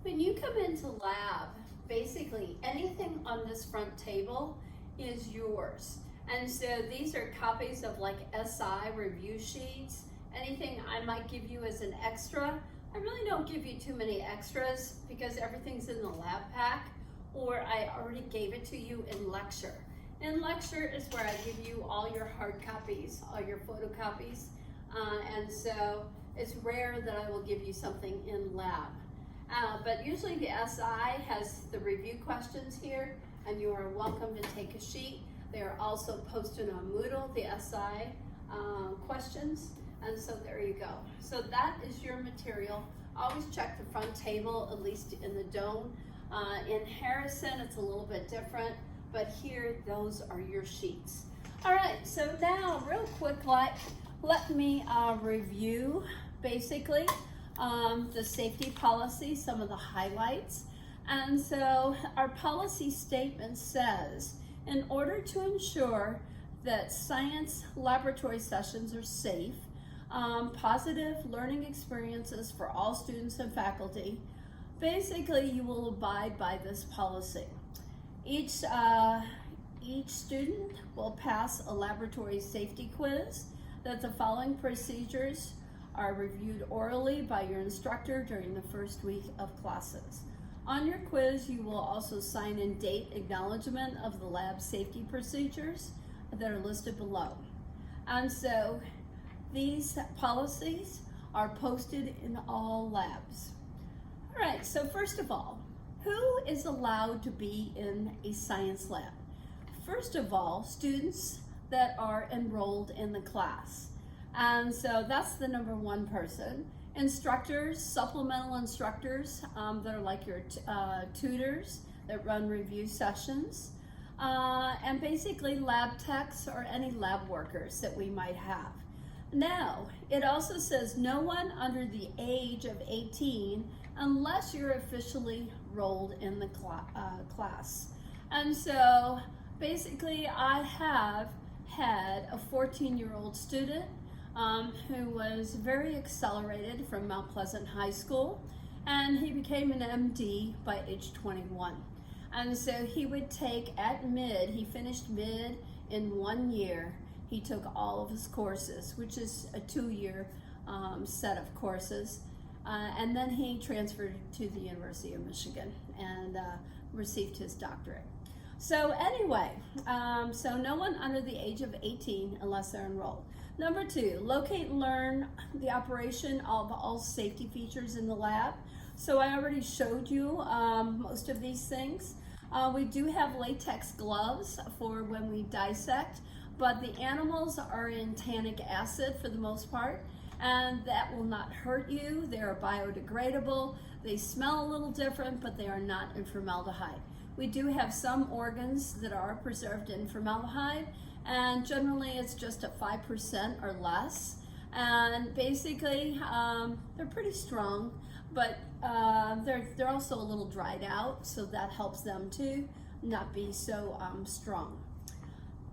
When you come into lab, basically anything on this front table is yours. And so these are copies of like SI review sheets, anything I might give you as an extra. I really don't give you too many extras because everything's in the lab pack, or I already gave it to you in lecture. In lecture is where I give you all your hard copies, all your photocopies, and so it's rare that I will give you something in lab. But usually the SI has the review questions here, and you are welcome to take a sheet. They are also posted on Moodle, the SI questions, and so there you go. So that is your material. Always check the front table, at least in the Doane. In Harrison, it's a little bit different, but here, those are your sheets. All right, so now real quick, let me review basically the safety policy, some of the highlights. And so our policy statement says, in order to ensure that science laboratory sessions are safe, positive learning experiences for all students and faculty, basically you will abide by this policy. Each student will pass a laboratory safety quiz, that the following procedures are reviewed orally by your instructor during the first week of classes. On your quiz, you will also sign and date acknowledgement of the lab safety procedures that are listed below. And so these policies are posted in all labs. All right, so first of all, who is allowed to be in a science lab? First of all, students that are enrolled in the class. And so that's the number one person. Instructors, supplemental instructors that are like your tutors that run review sessions. And basically lab techs or any lab workers that we might have. Now, it also says no one under the age of 18 unless you're officially rolled in the class. And so basically I have had a 14-year-old student who was very accelerated from Mount Pleasant High School, and he became an MD by age 21. And so he would take at mid, he finished mid in 1 year. He took all of his courses, which is a 2-year set of courses. And then he transferred to the University of Michigan and received his doctorate. So anyway, so no one under the age of 18 unless they're enrolled. Number two, locate and learn the operation of all safety features in the lab. So I already showed you most of these things. We do have latex gloves for when we dissect, but the animals are in tannic acid for the most part, and that will not hurt you. They are biodegradable. They smell a little different, but they are not in formaldehyde. We do have some organs that are preserved in formaldehyde, and generally it's just at 5% or less. And basically, they're pretty strong, but they're also a little dried out, so that helps them to not be so strong.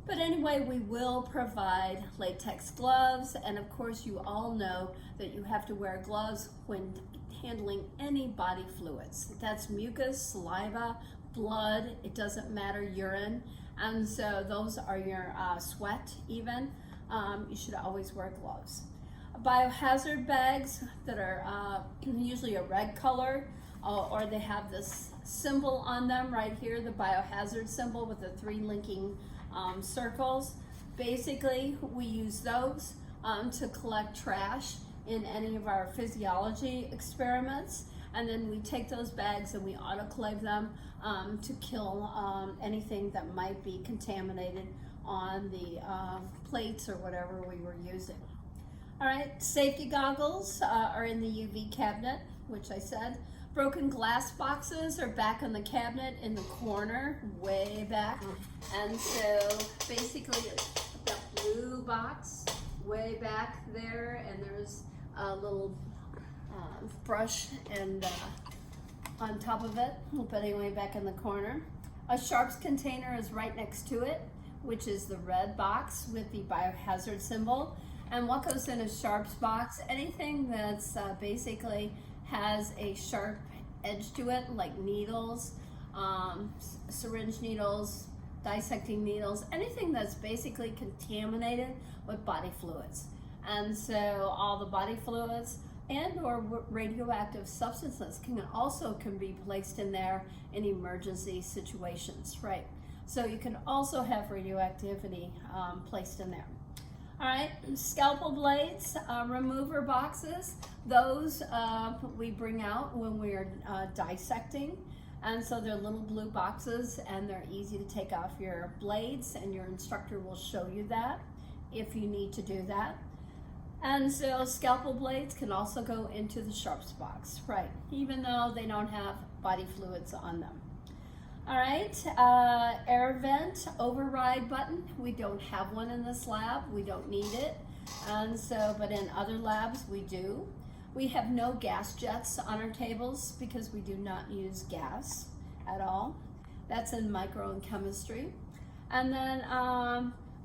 But anyway, we will provide latex gloves, and of course you all know that you have to wear gloves when handling any body fluids. That's mucus, saliva, blood, it doesn't matter, urine, and so those are your sweat even. You should always wear gloves. Biohazard bags that are usually a red color, or they have this symbol on them right here, the biohazard symbol with the 3 linking circles. Basically, we use those to collect trash in any of our physiology experiments, and then we take those bags and we autoclave them to kill anything that might be contaminated on the plates or whatever we were using. All right, safety goggles are in the UV cabinet, which I said. Broken glass boxes are back in the cabinet in the corner, way back. And so basically that blue box way back there, and there's a little brush and on top of it, but anyway, back in the corner. A sharps container is right next to it, which is the red box with the biohazard symbol. And what goes in a sharps box? Anything that's basically has a sharp edge to it, like needles, syringe needles, dissecting needles, anything that's basically contaminated with body fluids. And so all the body fluids and or radioactive substances can be placed in there in emergency situations, right? So you can also have radioactivity placed in there. All right, scalpel blades, remover boxes, those we bring out when we're dissecting. And so they're little blue boxes and they're easy to take off your blades, and your instructor will show you that if you need to do that. And so scalpel blades can also go into the sharps box, right? Even though they don't have body fluids on them. All right, air vent override button. We don't have one in this lab. We don't need it. And so, but in other labs we do. We have no gas jets on our tables because we do not use gas at all. That's in micro and chemistry. And then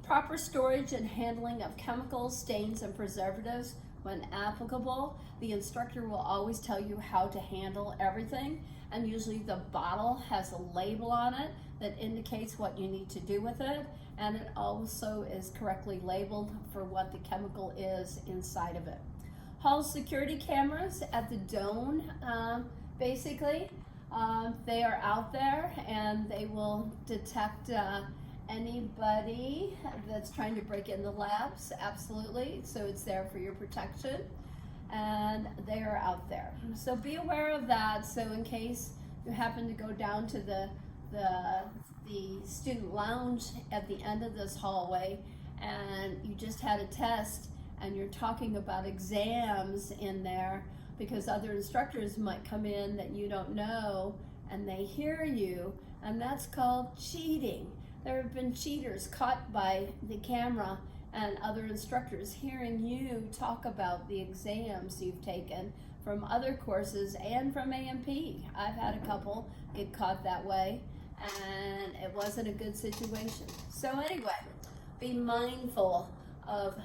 proper storage and handling of chemicals, stains, and preservatives when applicable. The instructor will always tell you how to handle everything, and usually the bottle has a label on it that indicates what you need to do with it, and it also is correctly labeled for what the chemical is inside of it. Hall security cameras at the dome, basically, they are out there and they will detect anybody that's trying to break in the labs, absolutely. So it's there for your protection, and they are out there. So be aware of that. So in case you happen to go down to the student lounge at the end of this hallway and you just had a test and you're talking about exams in there because other instructors might come in that you don't know and they hear you, and that's called cheating. There have been cheaters caught by the camera and other instructors hearing you talk about the exams you've taken from other courses and from A&P. I've had a couple get caught that way, and it wasn't a good situation. So anyway, be mindful of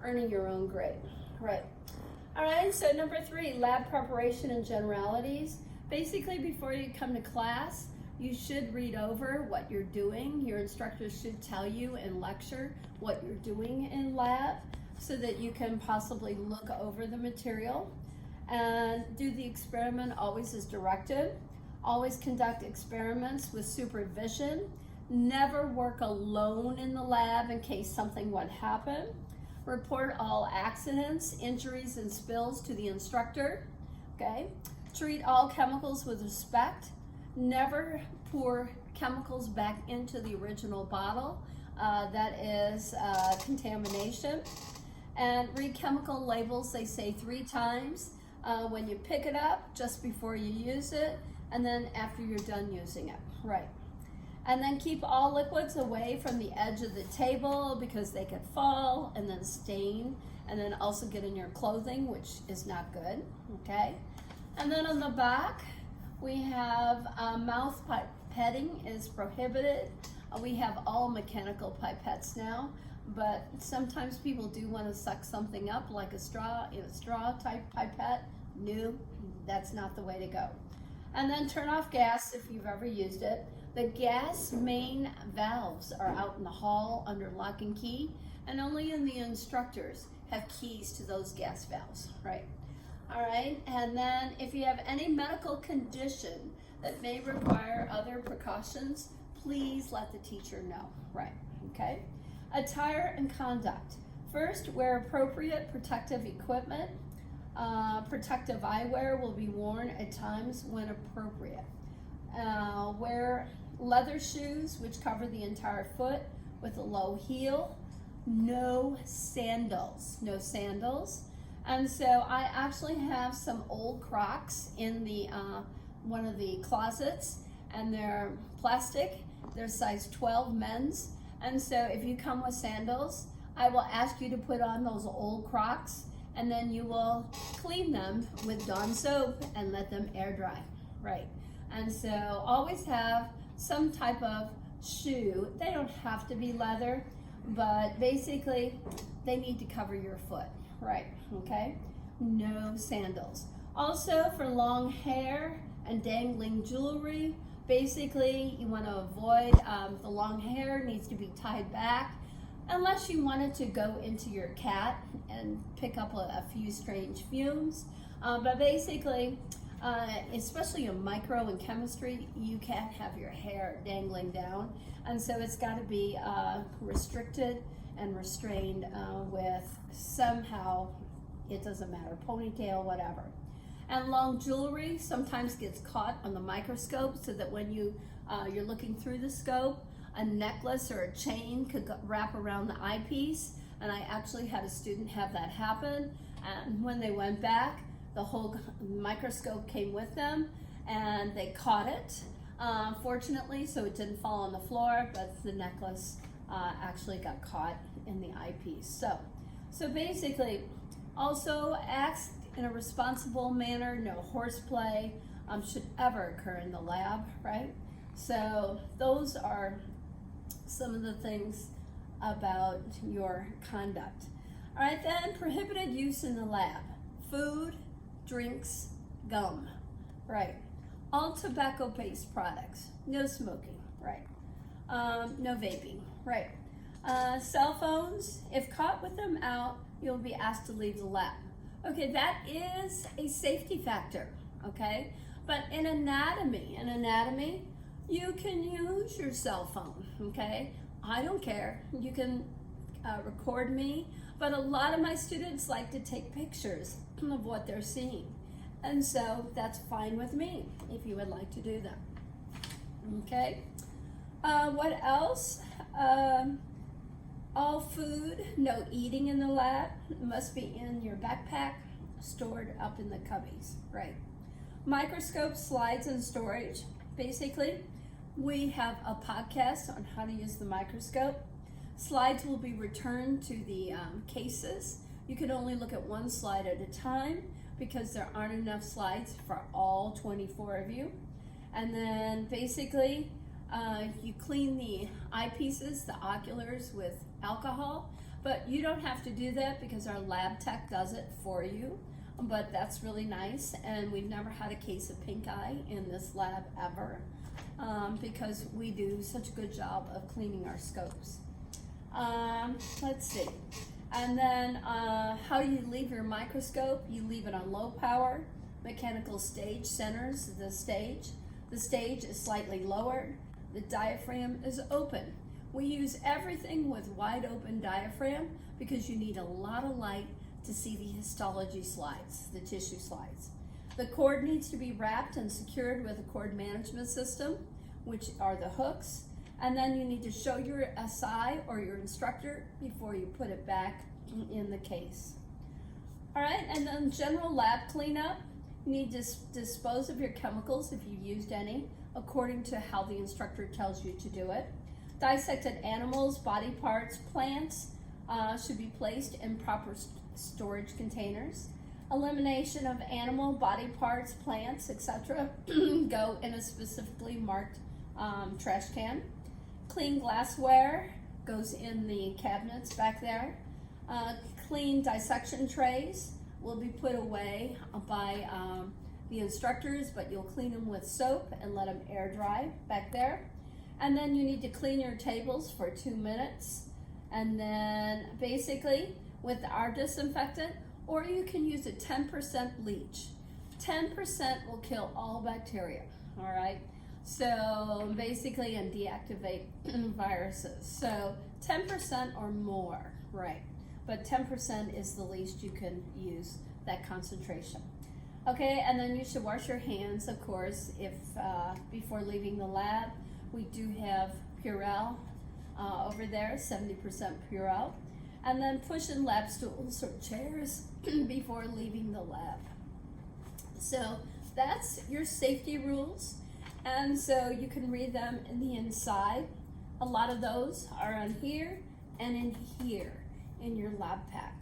earning your own grade, right? All right, so number 3, lab preparation and generalities. Basically, before you come to class, you should read over what you're doing. Your instructors should tell you in lecture what you're doing in lab so that you can possibly look over the material and do the experiment always as directed. Always conduct experiments with supervision. Never work alone in the lab in case something would happen. Report all accidents, injuries, and spills to the instructor, okay? Treat all chemicals with respect. Never pour chemicals back into the original bottle. That is contamination. And read chemical labels, they say 3 times. When you pick it up, just before you use it, and then after you're done using it, right? And then keep all liquids away from the edge of the table because they could fall and then stain and then also get in your clothing, which is not good, okay? And then on the back, we have mouth pipetting is prohibited. We have all mechanical pipettes now, but sometimes people do want to suck something up like a straw type pipette. No, that's not the way to go. And then turn off gas if you've ever used it. The gas main valves are out in the hall under lock and key, and only the instructors have keys to those gas valves, right? All right, and then if you have any medical condition that may require other precautions, please let the teacher know, right? Okay. Attire and conduct. First, wear appropriate protective equipment. Protective eyewear will be worn at times when appropriate. Wear leather shoes which cover the entire foot with a low heel. No sandals, no sandals. And so I actually have some old Crocs in the one of the closets, and they're plastic. They're size 12 men's. And so if you come with sandals, I will ask you to put on those old Crocs, and then you will clean them with Dawn soap and let them air dry, right? And so always have some type of shoe. They don't have to be leather, but basically they need to cover your foot, right? Okay, no sandals. Also for long hair, and dangling jewelry. Basically, you want to avoid the long hair needs to be tied back, unless you wanted to go into your cat and pick up a few strange fumes. But basically, especially in micro and chemistry, you can't have your hair dangling down, and so it's got to be restricted and restrained with somehow, it doesn't matter, ponytail, whatever. And long jewelry sometimes gets caught on the microscope, so that when you're looking through the scope, a necklace or a chain could wrap around the eyepiece. And I actually had a student have that happen, and when they went back, the whole microscope came with them, and they caught it, fortunately, so it didn't fall on the floor, but the necklace actually got caught in the eyepiece. So basically, also act in a responsible manner. No horseplay should ever occur in the lab, right? So those are some of the things about your conduct. All right, then, prohibited use in the lab: food, drinks, gum, right? All tobacco-based products, no smoking, right? No vaping, right? Cell phones, if caught with them out, you'll be asked to leave the lab. Okay, that is a safety factor, okay? But in anatomy, you can use your cell phone, okay? I don't care, you can record me, but a lot of my students like to take pictures of what they're seeing. And so that's fine with me if you would like to do that. Okay, what else? All food, no eating in the lab, must be in your backpack, stored up in the cubbies, right? Microscope, slides, and storage. Basically, we have a podcast on how to use the microscope. Slides will be returned to the cases. You can only look at one slide at a time because there aren't enough slides for all 24 of you. And then basically, you clean the eyepieces, the oculars, with alcohol, but you don't have to do that because our lab tech does it for you. But that's really nice, and we've never had a case of pink eye in this lab ever, because we do such a good job of cleaning our scopes. Let's see. And then how do you leave your microscope? You leave it on low power. Mechanical stage centers the stage. The stage is slightly lowered. The diaphragm is open. We use everything with wide open diaphragm because you need a lot of light to see the histology slides, the tissue slides. The cord needs to be wrapped and secured with a cord management system, which are the hooks. And then you need to show your SI or your instructor before you put it back in the case. All right, and then general lab cleanup. You need to dispose of your chemicals if you used any, according to how the instructor tells you to do it. Dissected animals, body parts, plants should be placed in proper storage containers. Elimination of animal body parts, plants, etc. go in a specifically marked trash can. Clean glassware goes in the cabinets back there. Clean dissection trays will be put away by the instructors, but you'll clean them with soap and let them air dry back there. And then you need to clean your tables for 2 minutes. And then basically with our disinfectant, or you can use a 10% bleach. 10% will kill all bacteria, all right? So basically, and deactivate viruses. So 10% or more, right? But 10% is the least you can use that concentration. Okay, and then you should wash your hands, of course, if before leaving the lab. We do have Purell over there, 70% Purell. And then push in lab stools or chairs before leaving the lab. So that's your safety rules. And so you can read them in the inside. A lot of those are on here and in here in your lab pack.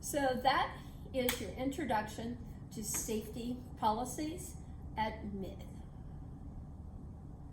So that is your introduction to safety policies at MID.